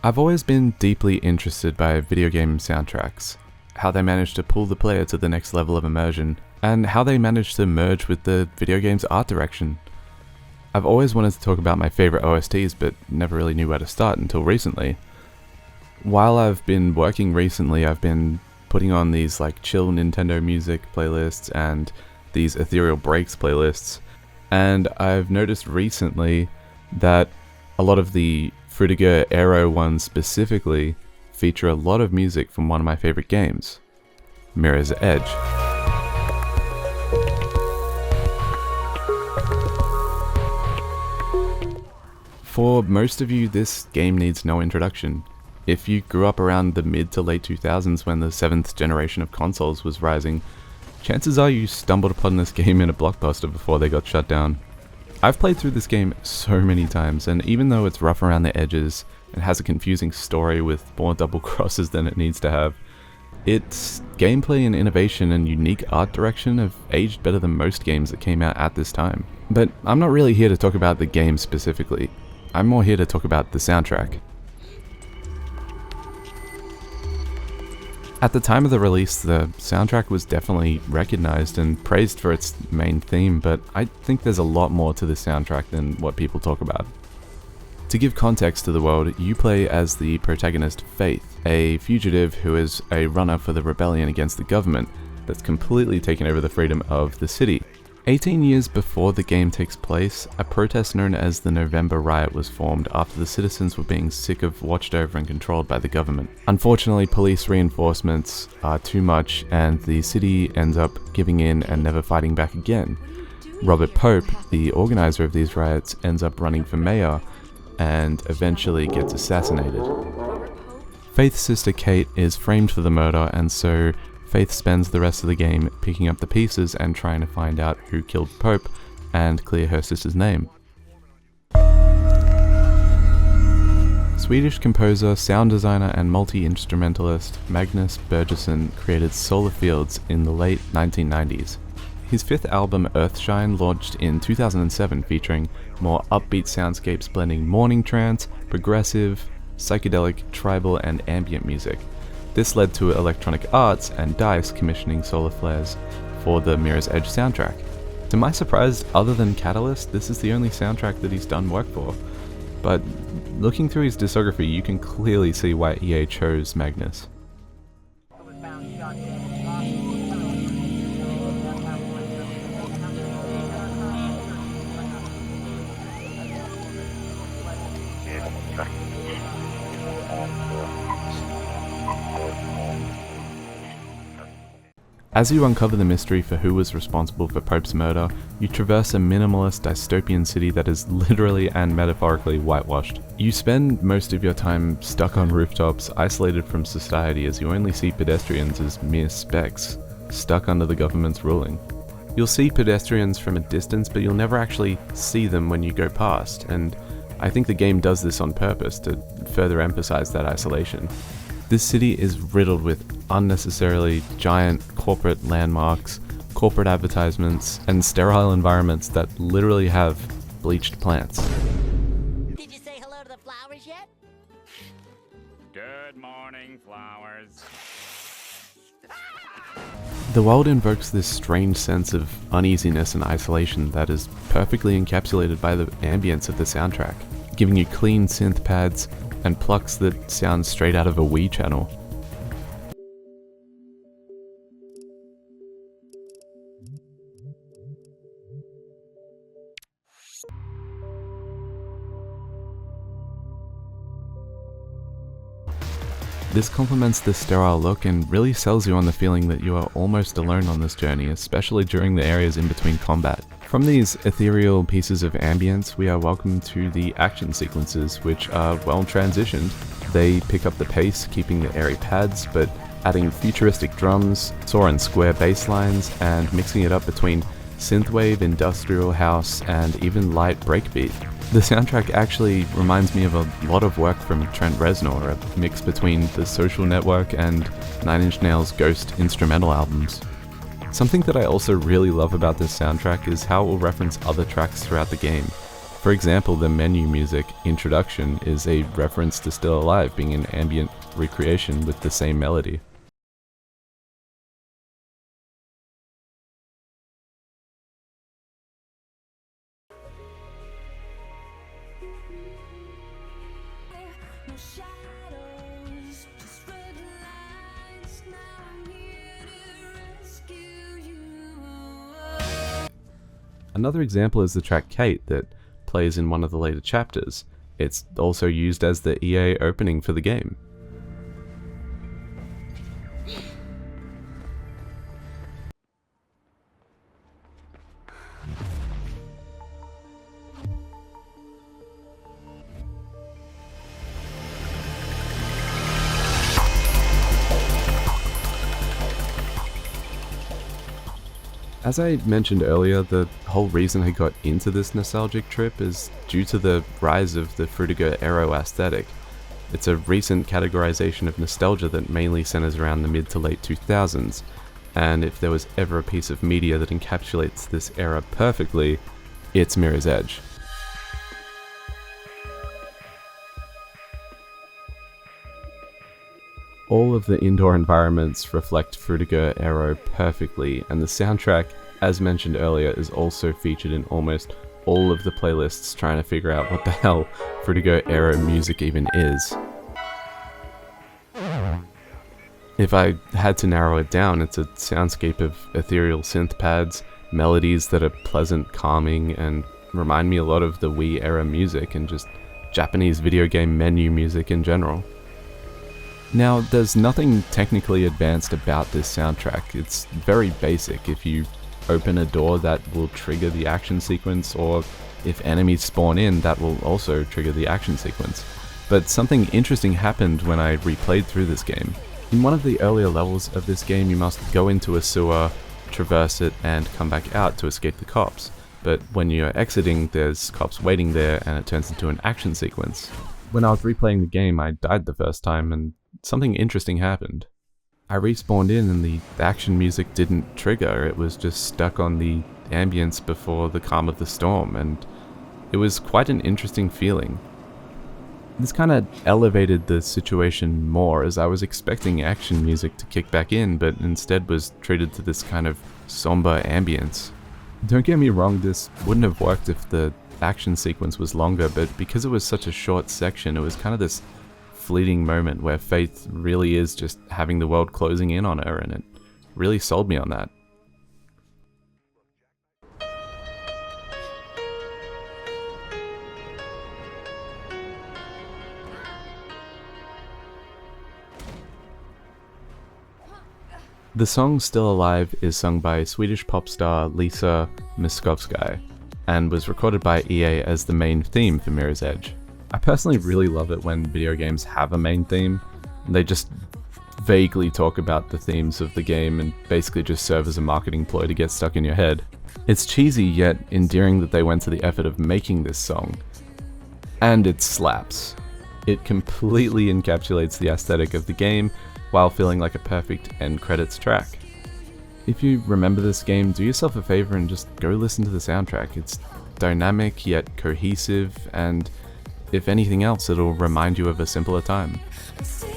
I've always been deeply interested by video game soundtracks, how they manage to pull the player to the next level of immersion, and how they manage to merge with the video game's art direction. I've always wanted to talk about my favorite OSTs, but never really knew where to start until recently. While I've been working recently, I've been putting on these chill Nintendo music playlists and these Ethereal Breaks playlists, and I've noticed recently that a lot of the Frutiger Aero ones specifically feature a lot of music from one of my favorite games, Mirror's Edge. For most of you, this game needs no introduction. If you grew up around the mid to late 2000s when the 7th generation of consoles was rising, chances are you stumbled upon this game in a Blockbuster before they got shut down. I've played through this game so many times, and even though it's rough around the edges and has a confusing story with more double crosses than it needs to have, its gameplay and innovation and unique art direction have aged better than most games that came out at this time. But I'm not really here to talk about the game specifically. I'm more here to talk about the soundtrack. At the time of the release, the soundtrack was definitely recognized and praised for its main theme, but I think there's a lot more to the soundtrack than what people talk about. To give context to the world, you play as the protagonist Faith, a fugitive who is a runner for the rebellion against the government that's completely taken over the freedom of the city. 18 years before the game takes place, a protest known as the November Riot was formed after the citizens were being sick of watched over and controlled by the government. Unfortunately, police reinforcements are too much and the city ends up giving in and never fighting back again. Robert Pope, the organizer of these riots, ends up running for mayor and eventually gets assassinated. Faith's sister Kate is framed for the murder, and so Faith spends the rest of the game picking up the pieces and trying to find out who killed Pope and clear her sister's name. Swedish composer, sound designer and multi-instrumentalist Magnus Bergersen created Solar Fields in the late 1990s. His fifth album Earthshine launched in 2007, featuring more upbeat soundscapes blending morning trance, progressive, psychedelic, tribal and ambient music. This led to Electronic Arts and DICE commissioning Solar Flares for the Mirror's Edge soundtrack. To my surprise, other than Catalyst, this is the only soundtrack that he's done work for. But looking through his discography, you can clearly see why EA chose Magnus. As you uncover the mystery for who was responsible for Pope's murder, you traverse a minimalist dystopian city that is literally and metaphorically whitewashed. You spend most of your time stuck on rooftops, isolated from society, as you only see pedestrians as mere specks, stuck under the government's ruling. You'll see pedestrians from a distance, but you'll never actually see them when you go past, and I think the game does this on purpose to further emphasize that isolation. This city is riddled with unnecessarily giant corporate landmarks, corporate advertisements, and sterile environments that literally have bleached plants. Did you say hello to the flowers yet? Good morning, flowers. The world invokes this strange sense of uneasiness and isolation that is perfectly encapsulated by the ambience of the soundtrack, giving you clean synth pads and plucks that sound straight out of a Wii channel. This complements the sterile look and really sells you on the feeling that you are almost alone on this journey, especially during the areas in between combat. From these ethereal pieces of ambience, we are welcomed to the action sequences, which are well transitioned. They pick up the pace, keeping the airy pads, but adding futuristic drums, saw and square bass lines, and mixing it up between synthwave, industrial house, and even light breakbeat. The soundtrack actually reminds me of a lot of work from Trent Reznor, a mix between The Social Network and Nine Inch Nails' Ghost instrumental albums. Something that I also really love about this soundtrack is how it will reference other tracks throughout the game. For example, the menu music introduction is a reference to Still Alive being an ambient recreation with the same melody. No shadows, just red lines. Now I'm here to rescue you. Another example is the track Kate that plays in one of the later chapters. It's also used as the EA opening for the game. As I mentioned earlier, the whole reason I got into this nostalgic trip is due to the rise of the Frutiger Aero aesthetic. It's a recent categorization of nostalgia that mainly centers around the mid to late 2000s, and if there was ever a piece of media that encapsulates this era perfectly, it's Mirror's Edge. All of the indoor environments reflect Frutiger Aero perfectly, and the soundtrack, as mentioned earlier, is also featured in almost all of the playlists trying to figure out what the hell Frutiger Aero music even is. If I had to narrow it down, it's a soundscape of ethereal synth pads, melodies that are pleasant, calming, and remind me a lot of the Wii era music and just Japanese video game menu music in general. Now, there's nothing technically advanced about this soundtrack. It's very basic. If you open a door, that will trigger the action sequence, or if enemies spawn in, that will also trigger the action sequence. But something interesting happened when I replayed through this game. In one of the earlier levels of this game, you must go into a sewer, traverse it, and come back out to escape the cops. But when you're exiting, there's cops waiting there, and it turns into an action sequence. When I was replaying the game, I died the first time, and something interesting happened. I respawned in and the action music didn't trigger, it was just stuck on the ambience before the calm of the storm, and it was quite an interesting feeling. This kind of elevated the situation more, as I was expecting action music to kick back in, but instead was treated to this kind of somber ambience. Don't get me wrong, this wouldn't have worked if the action sequence was longer, but because it was such a short section, it was kind of this fleeting moment where Faith really is just having the world closing in on her, and it really sold me on that. The song Still Alive is sung by Swedish pop star Lisa Miskovsky, and was recorded by EA as the main theme for Mirror's Edge. I personally really love it when video games have a main theme, and they just vaguely talk about the themes of the game and basically just serve as a marketing ploy to get stuck in your head. It's cheesy yet endearing that they went to the effort of making this song. And it slaps. It completely encapsulates the aesthetic of the game while feeling like a perfect end credits track. If you remember this game, do yourself a favor and just go listen to the soundtrack. It's dynamic yet cohesive, and if anything else, it'll remind you of a simpler time. See